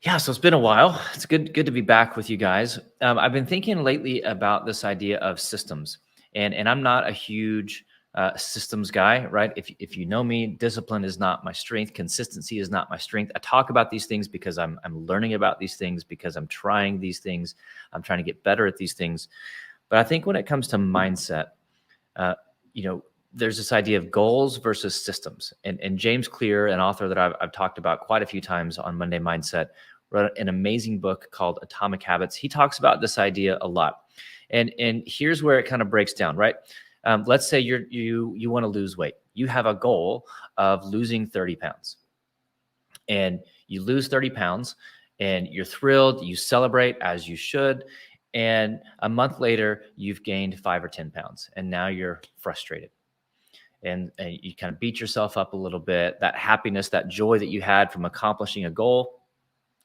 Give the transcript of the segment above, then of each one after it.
Yeah, so it's been a while. It's good to be back with you guys. I've been thinking lately about this idea of systems, and I'm not a huge systems guy, right? If you know me, discipline is not my strength. Consistency is not my strength. I talk about these things because I'm learning about these things because I'm trying these things. I'm trying to get better at these things. But I think when it comes to mindset, uh, you know, there's this idea of goals versus systems. And James Clear, an author that I've talked about quite a few times on Monday Mindset, wrote an amazing book called Atomic Habits. He talks about this idea a lot. And here's where it kind of breaks down, right? Let's say you want to lose weight. You have a goal of losing 30 pounds. And you lose 30 pounds and you're thrilled, you celebrate as you should. And a month later, you've gained 5 or 10 pounds, and now you're frustrated and you kind of beat yourself up a little bit. That happiness, that joy that you had from accomplishing a goal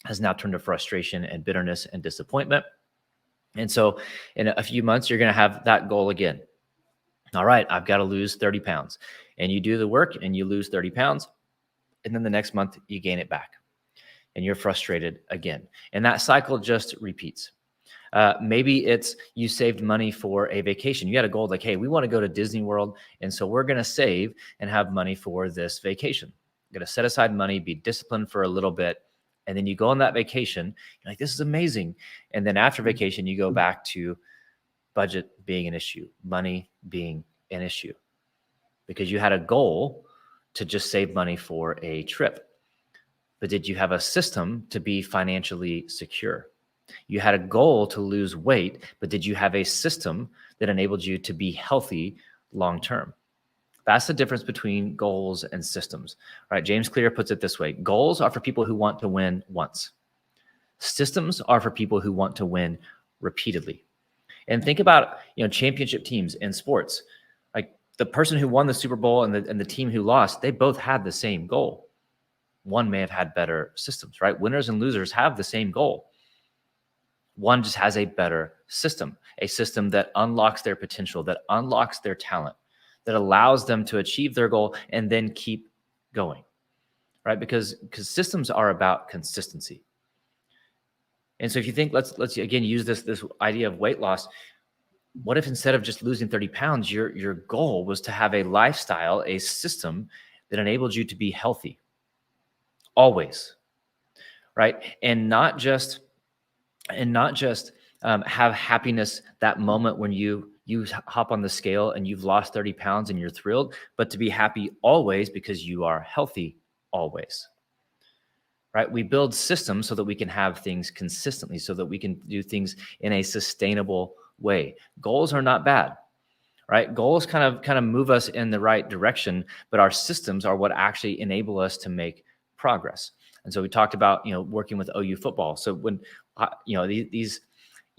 has now turned to frustration and bitterness and disappointment. And so in a few months, you're going to have that goal again. All right, I've got to lose 30 pounds. And you do the work and you lose 30 pounds. And then the next month, you gain it back and you're frustrated again. And that cycle just repeats. Maybe it's you saved money for a vacation. You had a goal like, hey, we want to go to Disney World. And so we're going to save and have money for this vacation. You're going to set aside money, be disciplined for a little bit. And then you go on that vacation. You're like, this is amazing. And then after vacation, you go back to budget being an issue, money being an issue, because you had a goal to just save money for a trip. But did you have a system to be financially secure? You had a goal to lose weight, but did you have a system that enabled you to be healthy long term? That's the difference between goals and systems, right? James Clear puts it this way: goals are for people who want to win once. Systems are for people who want to win repeatedly. And think about, championship teams in sports. Like the person who won the Super Bowl and the team who lost, they both had the same goal. One may have had better systems, right? Winners and losers have the same goal. One just has a better system, a system that unlocks their potential, that unlocks their talent, that allows them to achieve their goal and then keep going, right? Because systems are about consistency. And so if you think, let's again use this idea of weight loss. What if instead of just losing 30 pounds, your goal was to have a lifestyle, a system that enabled you to be healthy always, right? And not just have happiness that moment when you hop on the scale and you've lost 30 pounds and you're thrilled, but to be happy always because you are healthy always, right? We build systems so that we can have things consistently, so that we can do things in a sustainable way. Goals are not bad, right? Goals kind of move us in the right direction, but our systems are what actually enable us to make progress. And so we talked about, working with OU football. So when, these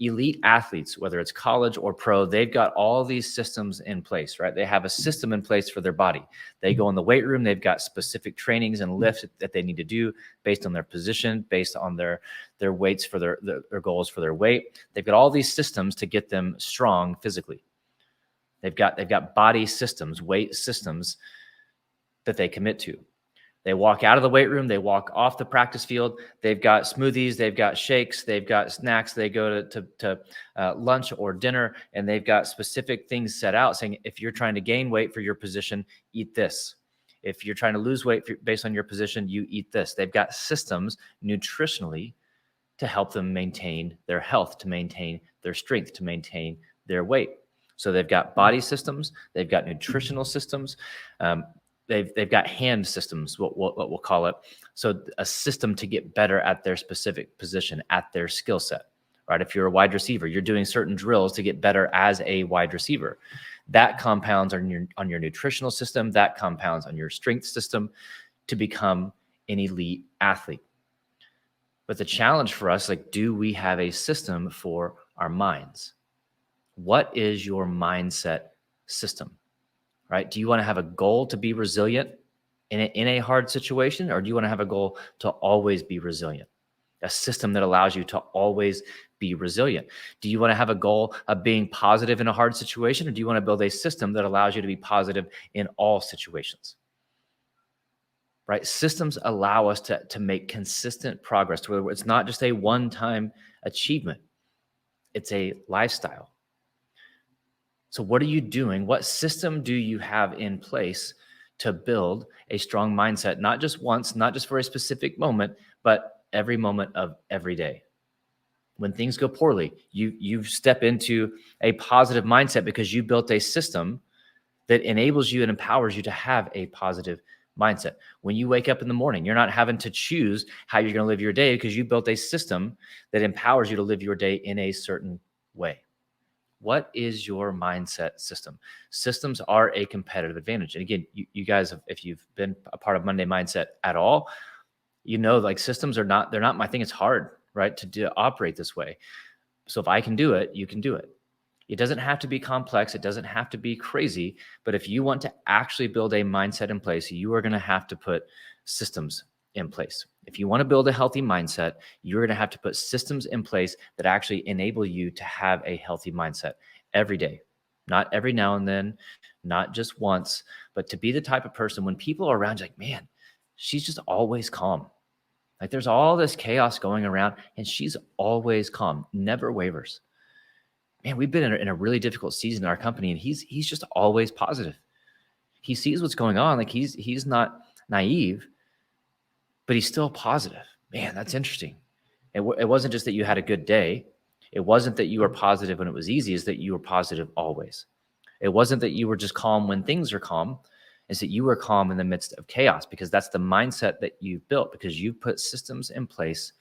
elite athletes, whether it's college or pro, they've got all these systems in place, right? They have a system in place for their body. They go in the weight room. They've got specific trainings and lifts that they need to do based on their position, based on their weights for their goals for their weight. They've got all these systems to get them strong physically. They've got body systems, weight systems that they commit to. They walk out of the weight room. They walk off the practice field. They've got smoothies. They've got shakes. They've got snacks. They go to lunch or dinner, and they've got specific things set out saying, if you're trying to gain weight for your position, eat this. If you're trying to lose weight based on your position, you eat this. They've got systems nutritionally to help them maintain their health, to maintain their strength, to maintain their weight. So they've got body systems. They've got nutritional systems. They've got hand systems, what we'll call it. So a system to get better at their specific position, at their skill set, right? If you're a wide receiver, you're doing certain drills to get better as a wide receiver. That compounds on your nutritional system. That compounds on your strength system to become an elite athlete. But the challenge for us, do we have a system for our minds? What is your mindset system? Right? Do you want to have a goal to be resilient in a hard situation, or do you want to have a goal to always be resilient? A system that allows you to always be resilient. Do you want to have a goal of being positive in a hard situation, or do you want to build a system that allows you to be positive in all situations? right? Systems allow us to make consistent progress to where it's not just a one-time achievement, it's a lifestyle. So, what are you doing? What system do you have in place to build a strong mindset, not just once, not just for a specific moment, but every moment of every day? When things go poorly, you step into a positive mindset because you built a system that enables you and empowers you to have a positive mindset. When you wake up in the morning, you're not having to choose how you're going to live your day because you built a system that empowers you to live your day in a certain way. What is your mindset system? Systems are a competitive advantage. And again, you guys, if you've been a part of Monday Mindset at all, you know, like systems they're not my thing. It's hard, right, to operate this way. So if I can do it, you can do it. It doesn't have to be complex. It doesn't have to be crazy. But if you want to actually build a mindset in place, you are going to have to put systems in place. If you want to build a healthy mindset, you're going to have to put systems in place that actually enable you to have a healthy mindset every day, not every now and then, not just once, but to be the type of person when people are around you, like, man, she's just always calm. Like there's all this chaos going around and she's always calm, never wavers. Man, we've been in a really difficult season in our company, and he's just always positive. He sees what's going on, like he's not naive, but he's still positive. Man, that's interesting. It wasn't just that you had a good day. It wasn't that you were positive when it was easy. It's that you were positive always. It wasn't that you were just calm when things are calm. It's that you were calm in the midst of chaos because that's the mindset that you've built because you've put systems in place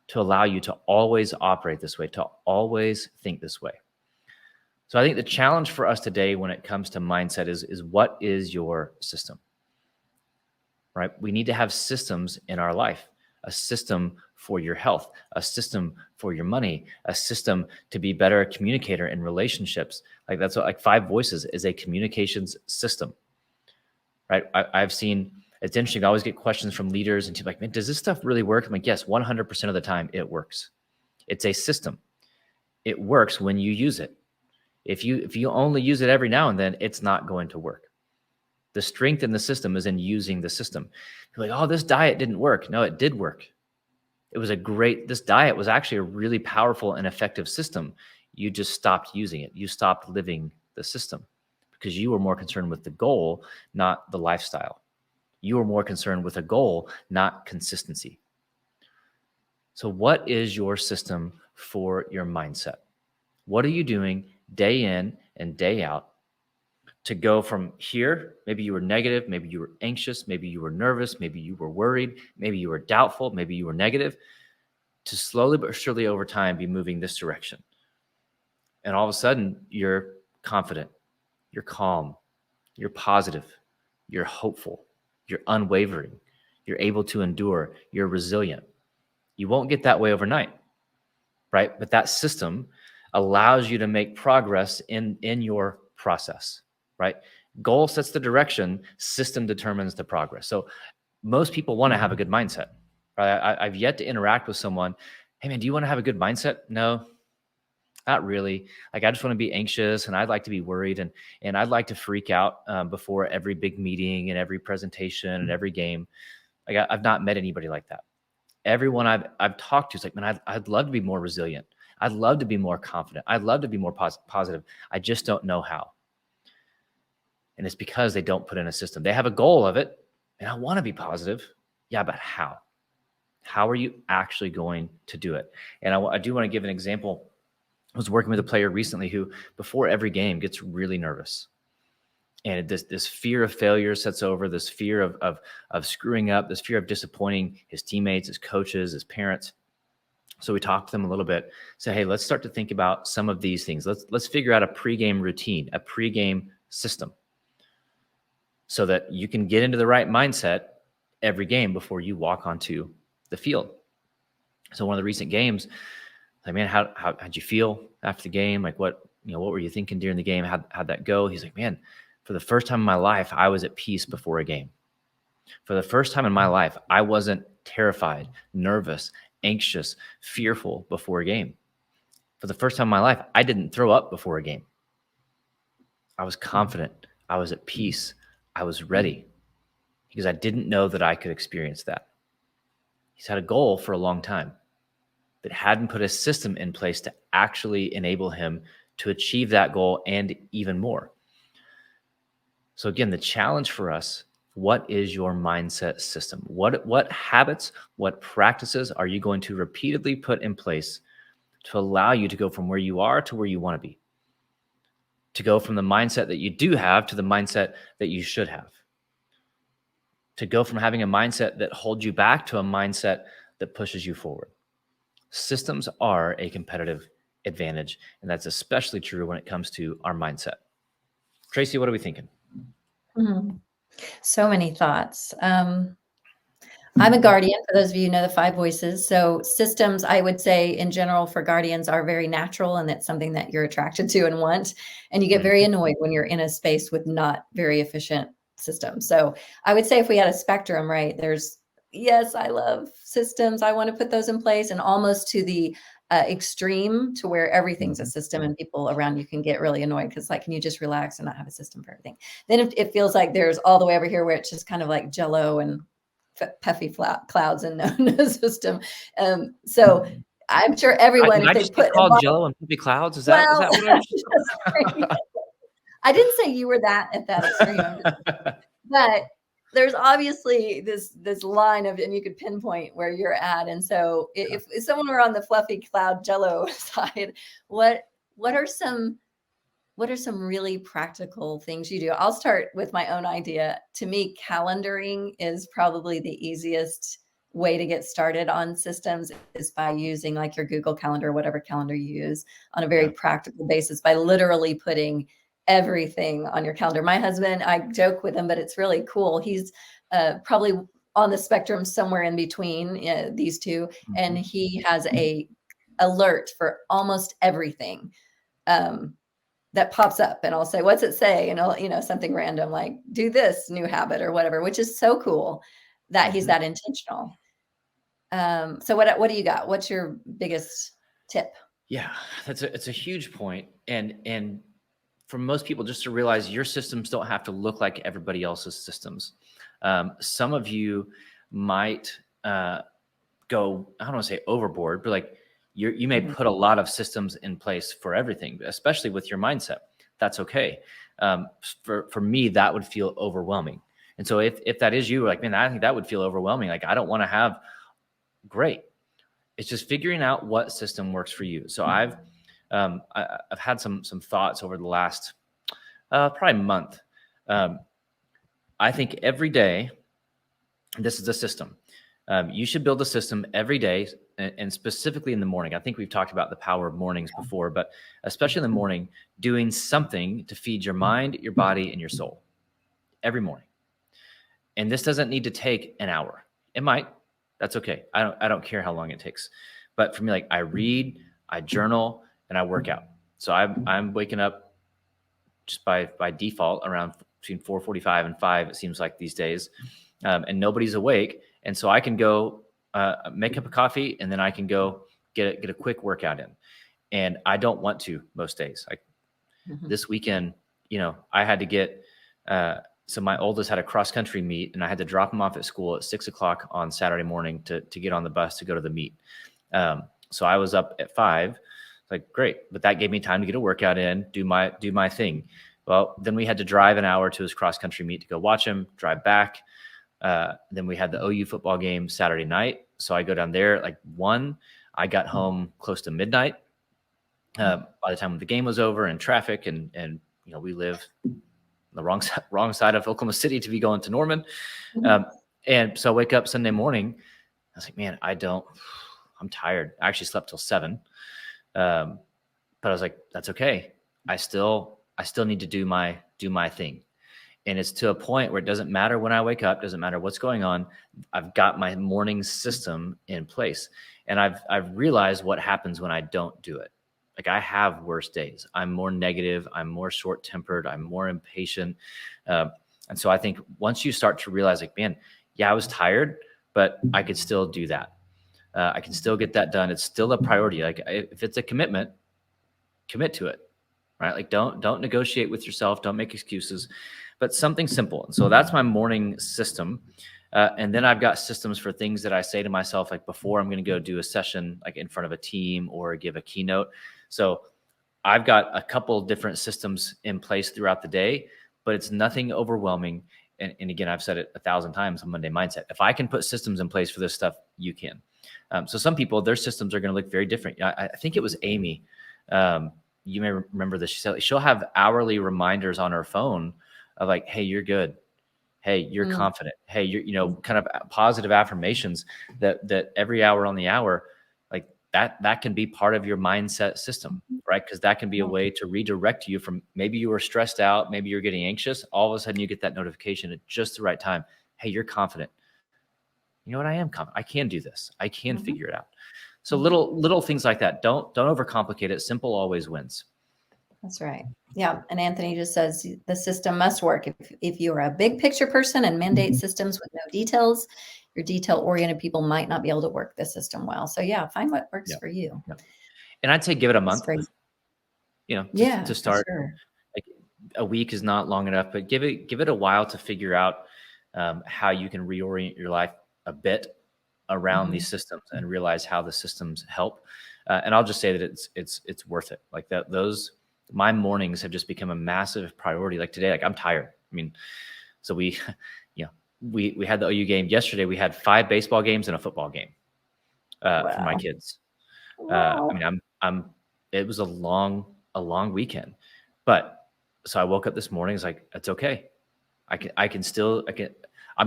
to allow you to always operate this way, to always think this way. So I think the challenge for us today when it comes to mindset is what is your system, right? We need to have systems in our life, a system for your health, a system for your money, a system to be better communicator in relationships. Like that's what, like 5 Voices is a communications system, right? I've seen, it's interesting. I always get questions from leaders and teams like, man, does this stuff really work? I'm like, yes, 100% of the time it works. It's a system. It works when you use it. If you only use it every now and then, it's not going to work. The strength in the system is in using the system. You're like, oh, this diet didn't work. No, it did work. This diet was actually a really powerful and effective system. You just stopped using it. You stopped living the system because you were more concerned with the goal, not the lifestyle. You were more concerned with a goal, not consistency. So what is your system for your mindset? What are you doing day in and day out to go from here? Maybe you were negative, maybe you were anxious, maybe you were nervous, maybe you were worried, maybe you were doubtful, maybe you were negative, to slowly but surely over time be moving this direction. And all of a sudden, you're confident, you're calm, you're positive, you're hopeful, you're unwavering, you're able to endure, you're resilient. You won't get that way overnight, right? But that system allows you to make progress in your process, right? Goal sets the direction, system determines the progress. So most people want to have a good mindset, right? I've yet to interact with someone, hey man, do you want to have a good mindset? No, not really. Like I just want to be anxious and I'd like to be worried and I'd like to freak out before every big meeting and every presentation and every game. Like I've not met anybody like that. Everyone I've talked to is like, man, I'd love to be more resilient. I'd love to be more confident. I'd love to be more positive. I just don't know how. And it's because they don't put in a system. They have a goal of it, and I want to be positive. Yeah, but how? How are you actually going to do it? And I do want to give an example. I was working with a player recently who, before every game, gets really nervous. And this fear of failure sets over, this fear of screwing up, this fear of disappointing his teammates, his coaches, his parents. So we talked to them a little bit, say, hey, let's start to think about some of these things. Let's figure out a pregame routine, a pregame system, so that you can get into the right mindset every game before you walk onto the field. So one of the recent games, like, man, how'd you feel after the game? Like what were you thinking during the game? How'd that go? He's like, man, for the first time in my life, I was at peace before a game. For the first time in my life, I wasn't terrified, nervous, anxious, fearful before a game. For the first time in my life, I didn't throw up before a game. I was confident. I was at peace. I was ready. because I didn't know that I could experience that. He's had a goal for a long time, but hadn't put a system in place to actually enable him to achieve that goal and even more. So again, the challenge for us, what is your mindset system? What habits, what practices are you going to repeatedly put in place to allow you to go from where you are to where you want to be? To go from the mindset that you do have to the mindset that you should have. To go from having a mindset that holds you back to a mindset that pushes you forward. Systems are a competitive advantage, and that's especially true when it comes to our mindset. Tracy, what are we thinking? Mhm. So many thoughts. I'm a guardian, for those of you who know the 5 voices. So systems, I would say in general for guardians are very natural, and it's something that you're attracted to and want. And you get very annoyed when you're in a space with not very efficient systems. So I would say if we had a spectrum, right, there's, yes, I love systems. I want to put those in place, and almost to the extreme to where everything's a system and people around you can get really annoyed because like, can you just relax and not have a system for everything? Then it feels like there's all the way over here where it's just kind of like jello and puffy clouds and no system. So I'm sure everyone, Did if I they just get put called Jello and puffy clouds? Is that well, what I was? I didn't say you were that at that extreme, but there's obviously this line of, and you could pinpoint where you're at. And so if someone were on the fluffy cloud jello side, what are some really practical things you do? I'll start with my own idea. To me, calendaring is probably the easiest way to get started on systems, is by using like your Google Calendar, whatever calendar you use, on a very practical basis, by literally putting everything on your calendar. My husband, I joke with him, but it's really cool. He's probably on the spectrum somewhere in between these two, and he has a alert for almost everything that pops up, and I'll say, what's it say? And I'll, something random like do this new habit or whatever, which is so cool that he's that intentional. So what do you got? What's your biggest tip? Yeah, it's a huge point. And for most people, just to realize your systems don't have to look like everybody else's systems. Some of you might go, I don't want to say overboard, but like you may put a lot of systems in place for everything, especially with your mindset. That's okay. For me, that would feel overwhelming. And so if that is you, like, man, I think that would feel overwhelming. Like, I don't want to have, great. It's just figuring out what system works for you. So I've had some thoughts over the last probably month. I think every day, this is a system. You should build a system every day, and specifically in the morning. I think we've talked about the power of mornings before, but especially in the morning, doing something to feed your mind, your body, and your soul every morning. And this doesn't need to take an hour. It might. That's okay. I don't care how long it takes. But for me, like, I read, I journal, and I work out. So I'm waking up just by default around between 4:45 and 5. It seems like these days, and nobody's awake, and so I can go make up a coffee, and then I can go get a quick workout in. And I don't want to most days. Like this weekend, I had to get. So my oldest had a cross country meet, and I had to drop him off at school at 6:00 on Saturday morning to get on the bus to go to the meet. So I was up at 5. Like, great, but that gave me time to get a workout in, do my thing. Well, then we had to drive an hour to his cross country meet to go watch him, drive back. Then we had the OU football game Saturday night. So I go down there at like 1. I got home close to midnight. By the time the game was over, and traffic, and we live the wrong side of Oklahoma City to be going to Norman. And so I wake up Sunday morning. I was like, man, I'm tired. I actually slept till 7. But I was like, that's okay. I still need to do my thing. And it's to a point where it doesn't matter when I wake up, doesn't matter what's going on. I've got my morning system in place. And I've realized what happens when I don't do it. Like, I have worse days. I'm more negative. I'm more short-tempered. I'm more impatient. And so I think once you start to realize, like, man, yeah, I was tired, but I could still do that. I can still get that done. It's still a priority. Like, if it's a commitment, commit to it, right? Like, don't negotiate with yourself. Don't make excuses. but something simple. And so that's my morning system. And then I've got systems for things that I say to myself, like before I'm going to go do a session, like in front of a team or give a keynote. So I've got a couple different systems in place throughout the day, but it's nothing overwhelming. And again, I've said it 1,000 times on Monday Mindset. If I can put systems in place for this stuff, you can. So some people, their systems are going to look very different. I think it was Amy. You may remember this. She'll have hourly reminders on her phone of like, hey, you're good. Hey, you're confident. Hey, you're, kind of positive affirmations that every hour on the hour, like that can be part of your mindset system, right? Because that can be a way to redirect you from maybe you were stressed out, maybe you're getting anxious. All of a sudden you get that notification at just the right time. Hey, you're confident. You know what? I am confident. I can do this. I can figure it out. So little things like that. Don't overcomplicate it. Simple always wins. That's right. Yeah. And Anthony just says the system must work. If you're a big picture person and mandate systems with no details, your detail oriented people might not be able to work the system well. So yeah, find what works for you. And I'd say give it a month, yeah, to start. Sure. Like a week is not long enough, but give it a while to figure out how you can reorient your life a bit around these systems and realize how the systems help. And I'll just say that it's worth it. Like my mornings have just become a massive priority. Like today, like I'm tired. I mean, so we had the OU game yesterday. We had 5 baseball games and a football game for my kids. Wow. I mean, it was a long weekend, but so I woke up this morning. It's like, it's okay. I'm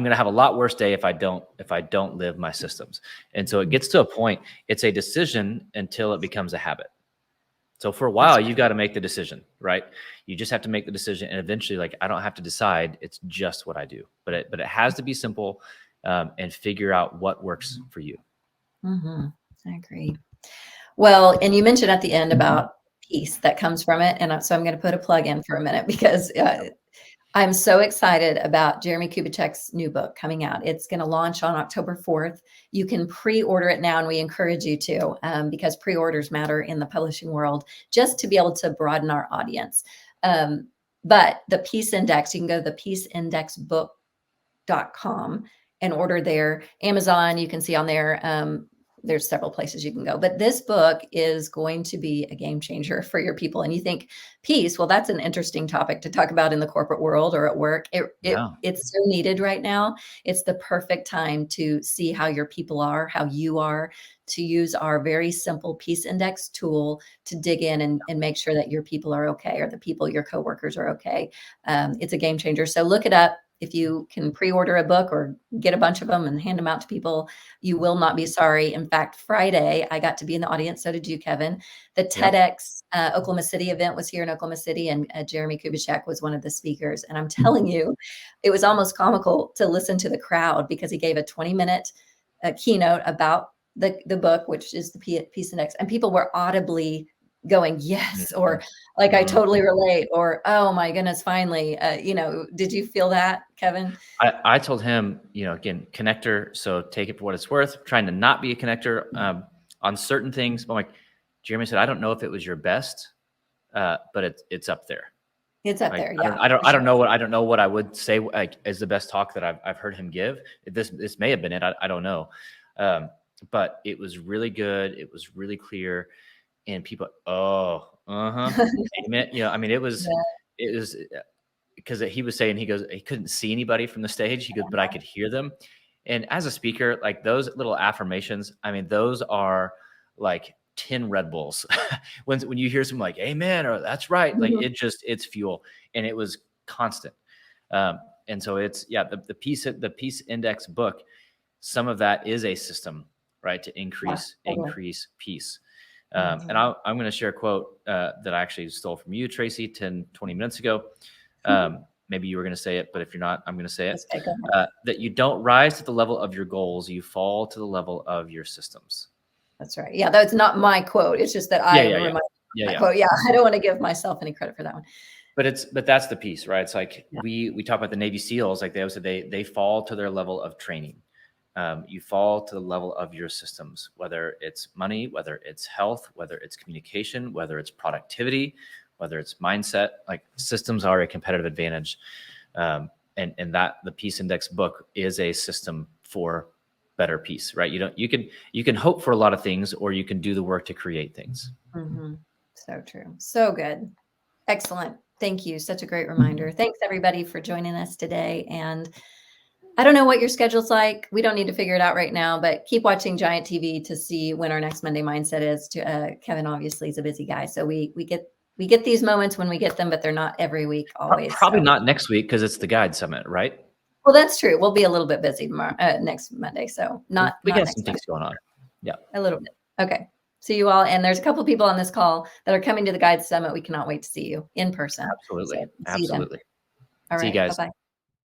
going to have a lot worse day if I don't live my systems. And so it gets to a point, it's a decision until it becomes a habit. So for a while, you got to make the decision, right? You just have to make the decision. And eventually, like, I don't have to decide. It's just what I do, but it has to be simple, and figure out what works for you. I agree. Well, and you mentioned at the end about peace that comes from it. And so I'm going to put a plug in for a minute because I'm so excited about Jeremy Kubicek's new book coming out. It's going to launch on October 4th. You can pre-order it now, and we encourage you to, because pre-orders matter in the publishing world, just to be able to broaden our audience. But the Peace Index, you can go to the peaceindexbook.com and order there. Amazon, you can see on there. There's several places you can go, but this book is going to be a game changer for your people. And you think peace, well, that's an interesting topic to talk about in the corporate world or at work. It's so needed right now. It's the perfect time to see how your people are, how you are, to use our very simple Peace Index tool to dig in and make sure that your people are okay, or the people, your coworkers, are okay. It's a game changer. So look it up. If you can pre-order a book or get a bunch of them and hand them out to people, you will not be sorry. In fact, Friday, I got to be in the audience. So did you, Kevin. The TEDx Oklahoma City event was here in Oklahoma City, and Jeremy Kubicek was one of the speakers. And I'm telling you, it was almost comical to listen to the crowd, because he gave a 20-minute keynote about the book, which is the Peace Index, and people were audibly going, yes, or like, I totally relate, or, oh my goodness, finally, did you feel that, Kevin? I told him, again, connector. So take it for what it's worth, trying to not be a connector on certain things. But like Jeremy said, I don't know if it was your best, but it's up there. It's up there. Yeah. I don't know what I would say is the best talk that I've heard him give. This may have been it. I don't know. But it was really good. It was really clear. And people, amen. I mean, it was because he was saying, he goes, he couldn't see anybody from the stage. He goes, but I could hear them. And as a speaker, like those little affirmations, I mean, those are like 10 Red Bulls. when you hear something like amen, or that's right, like it's fuel. And it was constant. And so it's, the Peace Index book, some of that is a system, right, to increase peace. And I'm going to share a quote that I actually stole from you, Tracy, 20 minutes ago. Maybe you were going to say it, but if you're not, I'm going to say it. That you don't rise to the level of your goals, you fall to the level of your systems. That's right. Yeah, that's not my quote. It's just that I remind my quote. Yeah, I don't want to give myself any credit for that one. But that's the piece, right? It's like we talk about the Navy SEALs, like they always say they fall to their level of training. You fall to the level of your systems, whether it's money, whether it's health, whether it's communication, whether it's productivity, whether it's mindset. Like systems are a competitive advantage. And that the Peace Index book is a system for better peace, right? You can hope for a lot of things, or you can do the work to create things. Mm-hmm. So true. So good. Excellent. Thank you. Such a great reminder. Thanks everybody for joining us today. And I don't know what your schedule's like. We don't need to figure it out right now, but keep watching Giant TV to see when our next Monday Mindset is. Kevin obviously is a busy guy, so we get these moments when we get them, but they're not every week always. Probably not next week because it's the Guide Summit, right? Well, that's true. We'll be a little bit busy tomorrow, next Monday, so not we not got next some things Monday. going on. Yeah, a little bit. Okay. See you all. And there's a couple of people on this call that are coming to the Guide Summit. We cannot wait to see you in person. absolutely, So see you then. absolutely. All See you right. guys. Bye-bye.